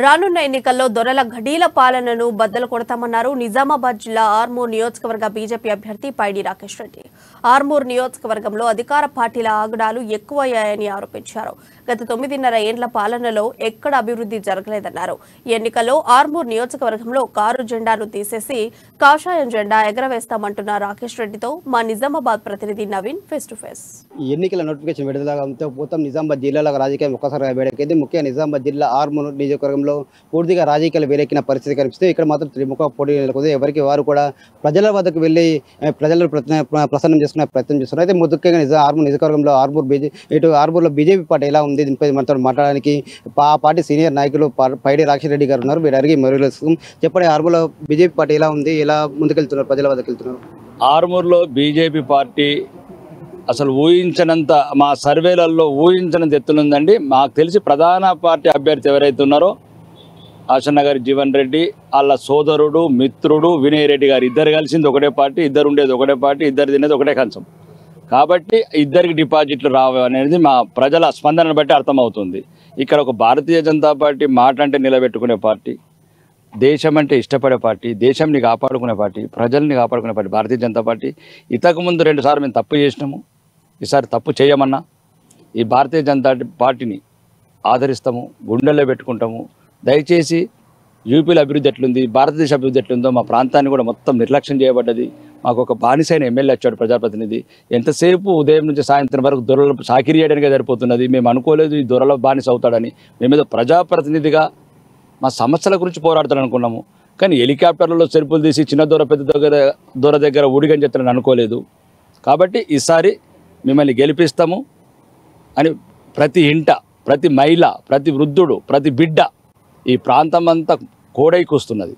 రానున్న ఎన్నికల్లో దొరల ఘడీల పాలనను బద్దలు కొడతామన్నారు నిజామాబాద్ జిల్లా ఆర్మూర్ నియోజకవర్గ బీజేపీ అభ్యర్థి పైడి రాకేష్ రెడ్డి. ఆర్మూర్ నియోజకవర్గంలో అధికార పార్టీల ఆగడాలు ఎక్కువయ్యాయని ఆరోపించారు. గత 9.5 ఏళ్ల పాలనలో ఎక్కడ అభివృద్ధి జరగలేదన్నారు. ఈ ఎన్నికల్లో ఆర్మూర్ నియోజకవర్గంలో కారు జెండాను తీసేసి కాషాయం జెండా ఎగరవేస్తామంటున్న రాకేష్ రెడ్డితో మా నిజామాబాద్ ప్రతినిధి నవీన్ ఫేస్ టు ఫేస్. ఈ ఎన్నికల నోటిఫికేషన్ విడుదలతో మొత్తం నిజామాబాద్ జిల్లాలో రాజకీయం ఒక్కసారిగా వేడెక్కింది. ముఖ్యంగా నిజామాబాద్ జిల్లా ఆర్మూర్ నియోజకవర్గంలో పూర్తిగా రాజకీయాలు వేడెక్కిన పరిస్థితి కనిపిస్తుంది. ఇక్కడ మాత్రం త్రిముఖ పోటీ నెలకొంది. ఎవరికి వారు కూడా ప్రజల వద్దకు వెళ్ళి ప్రజలను ప్రసన్నం చేసుకునే ప్రయత్నం చేస్తున్నారు. అయితే ముఖ్యంగా ఆర్మూర్ నియోజకవర్గంలో ఆర్మూర్లో బీజేపీ పార్టీ ఎలా ఉంది దీనిపై మనతో మాట్లాడడానికి ఆ పార్టీ సీనియర్ నాయకులు పైడి రాకేష్ రెడ్డి గారు ఉన్నారు. వీరు అడిగి మరో చెప్పండి, ఆర్మూర్లో బీజేపీ పార్టీ ఎలా ఉంది, ఎలా ముందుకెళ్తున్నారు, ప్రజల వద్దకు వెళ్తున్నారు? ఆర్మూర్లో బీజేపీ పార్టీ అసలు ఊహించనంత, మా సర్వేలలో ఊహించనంత ఎత్తునుందండి. మాకు తెలిసి ప్రధాన పార్టీ అభ్యర్థి ఎవరైతే ఉన్నారో ఆశన్న గారి జీవన్ రెడ్డి, వాళ్ళ సోదరుడు మిత్రుడు వినయ్ రెడ్డి గారు ఇద్దరు కలిసింది ఒకటే పార్టీ, ఇద్దరు ఉండేది ఒకటే పార్టీ, ఇద్దరు తినేది ఒకటే కంచం. కాబట్టి ఇద్దరికి డిపాజిట్లు రావు అనేది మా ప్రజల స్పందనను బట్టి అర్థమవుతుంది. ఇక్కడ ఒక భారతీయ జనతా పార్టీ మాట అంటే నిలబెట్టుకునే పార్టీ, దేశం అంటే ఇష్టపడే పార్టీ, దేశంని కాపాడుకునే పార్టీ, ప్రజల్ని కాపాడుకునే పార్టీ భారతీయ జనతా పార్టీ. ఇంతకుముందు 2 సార్లు మేము తప్పు చేసినాము, ఈసారి తప్పు చేయమన్నా ఈ భారతీయ జనతా పార్టీని ఆదరిస్తాము, గుండెల్లో పెట్టుకుంటాము. దయచేసి యూపీలో అభివృద్ధి ఎట్లుంది, భారతదేశ అభివృద్ధి ఎట్లుందో మా ప్రాంతాన్ని కూడా మొత్తం నిర్లక్ష్యం చేయబడ్డది. మాకు ఒక బానిసైన ఎమ్మెల్యే వచ్చాడు, ప్రజాప్రతినిధి. ఎంతసేపు ఉదయం నుంచి సాయంత్రం వరకు దొరల సాకిరీ చేయడానికే సరిపోతున్నది. మేము అనుకోలేదు ఈ దొరల బానిస అవుతాడని. మేమేదో ప్రజాప్రతినిధిగా మా సమస్యల గురించి పోరాడతాను కానీ హెలికాప్టర్లలో చెరుపులు తీసి చిన్న దొర పెద్ద దొర దగ్గర ఊడిగని చెప్తానని అనుకోలేదు. కాబట్టి ఈసారి మిమ్మల్ని గెలిపిస్తాము అని ప్రతి ఇంట, ప్రతి మహిళ, ప్రతి వృద్ధుడు, ప్రతి బిడ్డ ఈ ప్రాంతం అంతా కోడైకొస్తున్నది.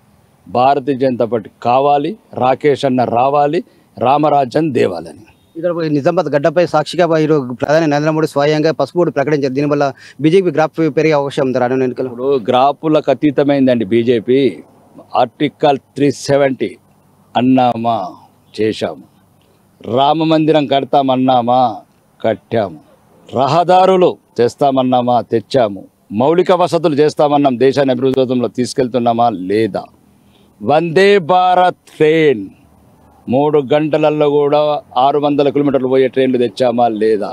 భారతీయ జనతా పార్టీ కావాలి, రాకేష్ అన్న రావాలి, రామరాజ్యం దేవాలని. ఇక్కడ నిజామాబాద్ గడ్డపై సాక్షిగా ప్రధాని నరేంద్ర మోడీ స్వయంగా పసుపు బోర్డు ప్రకటించారు. దీనివల్ల బీజేపీ గ్రాఫ్ పెరిగే అవకాశం ఉంది రానున్న ఎన్నికలు. ఇప్పుడు గ్రాఫులకు అతీతమైందండి బీజేపీ. ఆర్టికల్ 370 అన్నామా చేశాము, రామ మందిరం కడతామన్నామా కట్టాము, రహదారులు చేస్తామన్నామా తెచ్చాము, మౌలిక వసతులు చేస్తామన్నాం, దేశాన్ని అభివృద్ధిలో తీసుకెళ్తున్నామా లేదా, వందే భారత్ ట్రైన్ 3 గంటలలో కూడా 600 కిలోమీటర్లు పోయే ట్రైన్లు తెచ్చామా లేదా.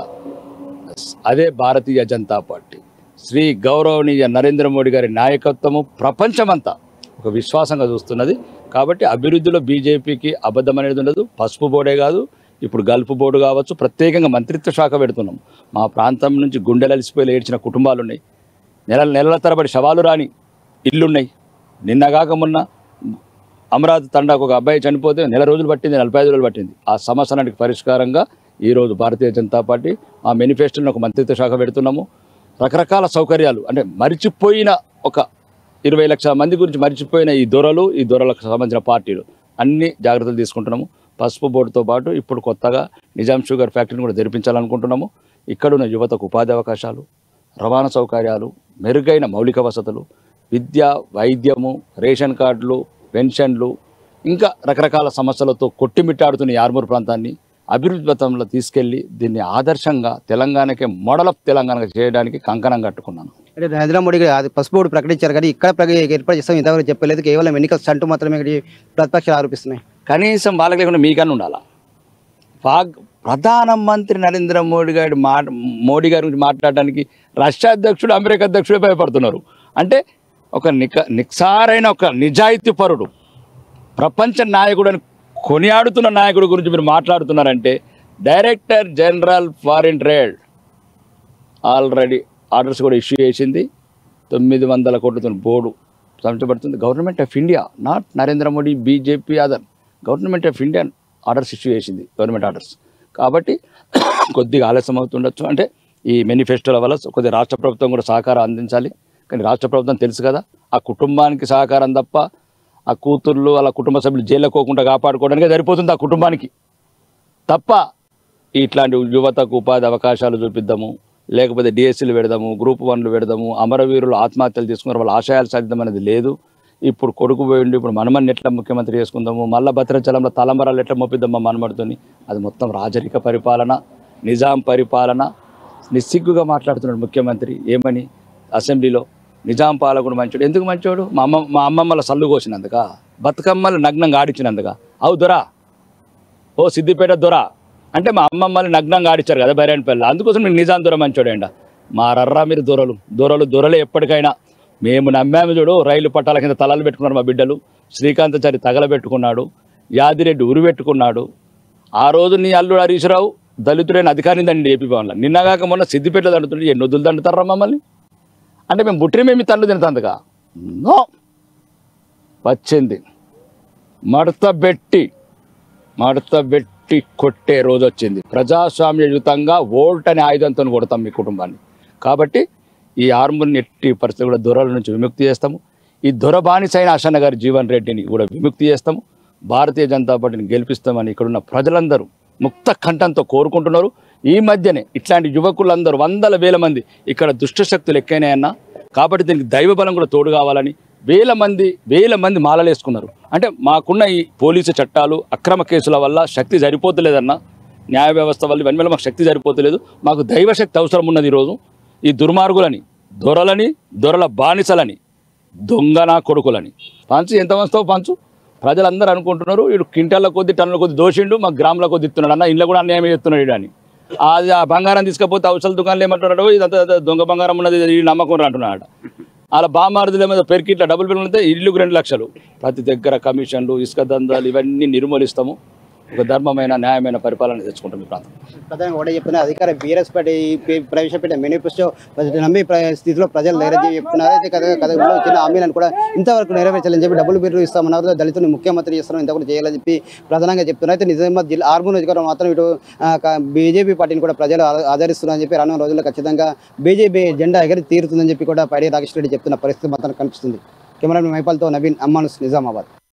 అదే భారతీయ జనతా పార్టీ. శ్రీ గౌరవనీయ నరేంద్ర మోడీ గారి నాయకత్వము ప్రపంచమంతా ఒక విశ్వాసంగా చూస్తున్నది. కాబట్టి అభివృద్ధిలో బీజేపీకి అబద్ధం అనేది ఉండదు. పసుపు బోర్డే కాదు, ఇప్పుడు గల్ఫ్ బోర్డు కావచ్చు, ప్రత్యేకంగా మంత్రిత్వ శాఖ పెడుతున్నాం. మా ప్రాంతం నుంచి గుండెలు అలిసిపోయి ఏడ్చిన కుటుంబాలు ఉన్నాయి. నెలల తరబడి శవాలు రాని ఇల్లున్నాయి. నిన్నగాక మొన్న అమరావతి తండాకు ఒక అబ్బాయి చనిపోతే 1 రోజులు పట్టింది, 45 రోజులు పట్టింది. ఆ సమస్యలకు పరిష్కారంగా ఈరోజు భారతీయ జనతా పార్టీ మా మేనిఫెస్టోలో ఒక మంత్రిత్వ శాఖ పెడుతున్నాము. రకరకాల సౌకర్యాలు అంటే మరిచిపోయిన ఒక 20 లక్షల మంది గురించి మరిచిపోయిన ఈ దొరలకు సంబంధించిన పార్టీలు అన్ని జాగ్రత్తలు తీసుకుంటున్నాము. పసుపు బోర్డుతో పాటు ఇప్పుడు కొత్తగా నిజాం షుగర్ ఫ్యాక్టరీని కూడా తెరిపించాలనుకుంటున్నాము. ఇక్కడున్న యువతకు ఉపాధి అవకాశాలు, రవాణా సౌకర్యాలు, మెరుగైన మౌలిక వసతులు, విద్య, వైద్యము, రేషన్ కార్డులు, పెన్షన్లు, ఇంకా రకరకాల సమస్యలతో కొట్టిమిట్టాడుతున్న ఈ ఆర్మూర్ ప్రాంతాన్ని అభివృద్ధి పథంలో తీసుకెళ్లి దీన్ని ఆదర్శంగా తెలంగాణకే మోడల్ ఆఫ్ తెలంగాణగా చేయడానికి కంకణం కట్టుకున్నాను. అంటే నరేంద్ర మోడీ గారు పసుపు బోర్డు ప్రకటించారు కానీ ఇక్కడ ఏర్పాటు చేస్తాం ఇంతవరకు చెప్పలేదు. కేవలం ఎన్నికల స్టంట్ మాత్రమే ప్రతిపక్షాలు ఆరోపిస్తున్నాయి. కనీసం వాళ్ళకి లేకుండా మీకన్నా ఉండాలా. ప్రధానమంత్రి నరేంద్ర మోడీ గారి గురించి మాట్లాడడానికి రష్యా అధ్యక్షుడు, అమెరికా అధ్యక్షుడే భయపడుతున్నారు. అంటే ఒక నిక్సారైన ఒక నిజాయితీ పరుడు, ప్రపంచ నాయకుడు అని కొనియాడుతున్న నాయకుడి గురించి మీరు మాట్లాడుతున్నారంటే, director general foreign trade already orders కూడా ఇష్యూ చేసింది. 900 కోట్లతో బోర్డు సంచబడుతుంది. Government of India, not Narendra Modi, BJP, other government of India orders issue చేసింది, గవర్నమెంట్ ఆర్డర్స్. కాబట్టి కొద్దిగా ఆలస్యం అవుతుండొచ్చు. అంటే ఈ మేనిఫెస్టోల వల్ల కొద్దిగా రాష్ట్ర ప్రభుత్వం కూడా సహకారం అందించాలి. కానీ రాష్ట్ర ప్రభుత్వం తెలుసు కదా, ఆ కుటుంబానికి సహకారం తప్ప ఆ కూతుర్లు అలా కుటుంబ సభ్యులు జైలుకోకుండా కాపాడుకోవడానికే సరిపోతుంది ఆ కుటుంబానికి తప్ప. ఇట్లాంటి యువతకు ఉపాధి అవకాశాలు చూపిద్దాము, లేకపోతే డిఎస్సీలు పెడదాము, గ్రూప్ 1లు పెడదాము, అమరవీరులు ఆత్మహత్యలు తీసుకున్నారు వాళ్ళ ఆశయాలు సాధిద్దాం అనేది లేదు. ఇప్పుడు కొడుకు పోయిండి, ఇప్పుడు మనమని ఎట్లా ముఖ్యమంత్రి చేసుకుందాము, మళ్ళీ భద్రాచలంలో తలంబరాలు ఎట్లా మోపిద్దామా మనమడుతోని. అది మొత్తం రాజరిక పరిపాలన, నిజాం పరిపాలన. నిస్సిగ్గుగా మాట్లాడుతున్నాడు ముఖ్యమంత్రి. ఏమని అసెంబ్లీలో నిజాం పాలకుడు మంచోడు. ఎందుకు మంచోడు? మా అమ్మమ్మల సల్లు కోసినందుక, బతుకమ్మలు నగ్నంగా ఆడించినందుక. అవు దొరా, ఓ సిద్దిపేట దొర అంటే మా అమ్మమ్మల్ని నగ్నంగా ఆడిచ్చారు కదా బైరాన్పల్లి, అందుకోసం మీరు నిజాం దొర మంచోడేండ. మారర్రా మీరు దొరలే ఎప్పటికైనా. మేము నమ్మాము చూడు, రైలు పట్టాల కింద తలలు పెట్టుకున్నారు మా బిడ్డలు. శ్రీకాంతాచారి తగలబెట్టుకున్నాడు, యాదిరెడ్డి ఉరిపెట్టుకున్నాడు. ఆ రోజు నీ అల్లుడు హరీష్ రావు దళితుడైన అధికారిని దండి ఏపీ భవన్లో. నిన్నగాక మొన్న సిద్దిపేట దండుతుంటే ఎన్ని వద్దులు దండుతారా మమ్మల్ని? అంటే మేము బుట్టిమేమి తల్లు తింతందుగా? నో, వచ్చింది మడతబెట్టి కొట్టే రోజు వచ్చింది. ప్రజాస్వామ్యయుతంగా ఓల్ట్ అనే ఆయుధంతో కొడతాం మీ కుటుంబాన్ని. కాబట్టి ఈ ఆర్మూర్ని ఎట్టి పరిస్థితి కూడా దొరల నుంచి విముక్తి చేస్తాము. ఈ దొర బానిసైన అశన్న గారి జీవన్ రెడ్డిని కూడా విముక్తి చేస్తాము. భారతీయ జనతా పార్టీని గెలిపిస్తామని ఇక్కడున్న ప్రజలందరూ ముక్త కంఠంతో కోరుకుంటున్నారు. ఈ మధ్యనే ఇట్లాంటి యువకులందరూ వందల వేల మంది ఇక్కడ దుష్టశక్తులు ఎక్కైనాయన్నా. కాబట్టి దీనికి దైవ బలం కూడా తోడు కావాలని వేల మంది మాలలు వేసుకున్నారు. అంటే మాకున్న ఈ పోలీసు చట్టాలు, అక్రమ కేసుల వల్ల శక్తి సరిపోతలేదన్నా, న్యాయ వ్యవస్థ వల్ల ఇవన్నీ మాకు శక్తి సరిపోతలేదు. మాకు దైవశక్తి అవసరం ఉన్నది. ఈరోజు ఈ దుర్మార్గులని, దొరల బానిసలని, దొంగనా కొడుకులని పంచు. ఎంత వంచుతావు పంచు? ప్రజలందరూ అనుకుంటున్నారు వీడు క్వింటాల కొద్ది టన్నుల కొద్ది దోషిండు, మాకు గ్రాముల కొద్ది ఇస్తున్నాడు అన్న. ఇంట్లో కూడా అన్యాయం చేస్తున్నాడు అని. అది ఆ బంగారం తీసుకపోతే ఔషధ దుకాణాలు ఏమంటున్నాడు, ఇదంతా దొంగ బంగారం ఉన్నది, నమ్మకం అంటున్నాడు. అలా బామారుదులు ఏమో పెరికిట్ల డబుల్ బిల్ ఉంటే ఇల్లుకు 2 లక్షలు. ప్రతి దగ్గర కమిషన్లు, ఇసుక దందాలు ఇవన్నీ నిర్మూలిస్తాము. ఒక ధర్మమైన న్యాయమైన పరిపాలన తెచ్చుకుంటాం ఈ ప్రాంతం. ప్రధానంగా ఒకటే చెప్తున్నా, అధికార బీఆర్ఎస్ పార్టీ ప్రవేశపెట్టిన మేనిఫెస్టో నమ్మి స్థితిలో ప్రజలు నెరవేర్చి చెప్తున్నారు. అయితే కథలో ఇచ్చిన హామీలను కూడా ఇంతవరకు నెరవేర్చాలని చెప్పి డబుల్ బిల్లు ఇస్తామన్నారు. దళితుని ముఖ్యమంత్రి చేస్తాం, ఇంతవరకు చేయాలని చెప్పి ప్రధానంగా చెప్తున్నారు. అయితే నిజామాబాద్ జిల్లా ఆర్మూర్ నియోజకవర్గం మాత్రం ఇటు బీజేపీ పార్టీని కూడా ప్రజలు ఆదరిస్తున్నారని చెప్పి రానున్న రోజుల్లో ఖచ్చితంగా బీజేపీ జెండా ఎగిరి తీరుతుందని చెప్పి కూడా పైడి రాకేష్ రెడ్డి చెప్తున్న పరిస్థితి మాత్రం కనిపిస్తుంది. కెమెరామెన్ మైపాల్తో నవీన్, అమ్మానుస్, నిజామాబాద్.